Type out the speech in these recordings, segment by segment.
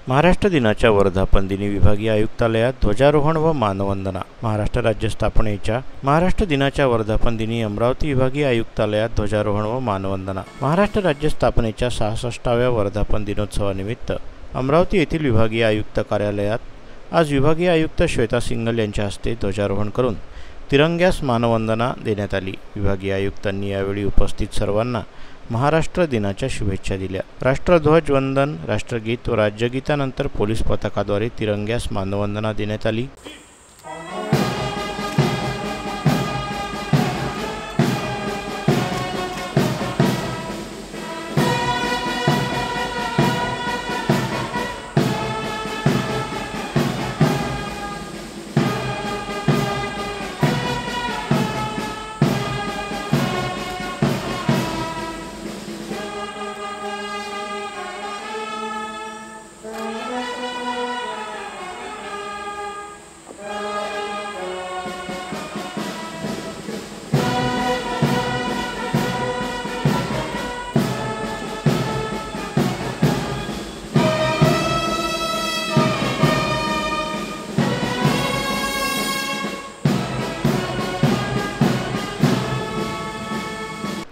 महाराष्ट्र दिनाच्या वर्धापन दिनी विभागीय आयुक्तालयात ध्वजारोहण व मानवंदना। महाराष्ट्र राज्य स्थापनेच्या महाराष्ट्र दिनाच्या वर्धापन दिनी अमरावती विभागीय आयुक्तालयात ध्वजारोहण व मानवंदना। महाराष्ट्र राज्य स्थापनेच्या 66व्या वर्धापन दिनोत्सवानिमित्त अमरावती येथील विभागीय आयुक्त कार्यालयात आज विभागीय आयुक्त श्वेता सिंघल यांच्या हस्ते ध्वजारोहण करून तिरंग्यास मानवंदना देण्यात आली। विभागीय आयुक्तांनी यावेळी उपस्थित सर्वांना महाराष्ट्र दिनाच्या शुभेच्छा दिल्या। राष्ट्रध्वज वंदन, राष्ट्रगीत व राज्यगीतानंतर पोलीस पथकाद्वारे तिरंग्यास मानवंदना देण्यात आली।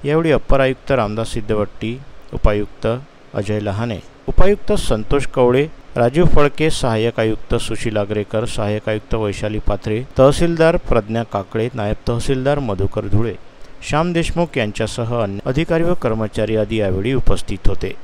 यावेळी अप्पर आयुक्त रामदास सिद्धवट्टी, उपायुक्त अजय लहाने, उपायुक्त संतोष कवळे, राजीव फळके, सहाय्यक आयुक्त सुशील आगरेकर, सहाय्यक आयुक्त वैशाली पाथरे, तहसीलदार प्रज्ञा काकळे, नायब तहसीलदार मधुकर धुळे, श्याम देशमुख यांच्यासह अन्य अधिकारी व कर्मचारी आदी यावेळी उपस्थित होते।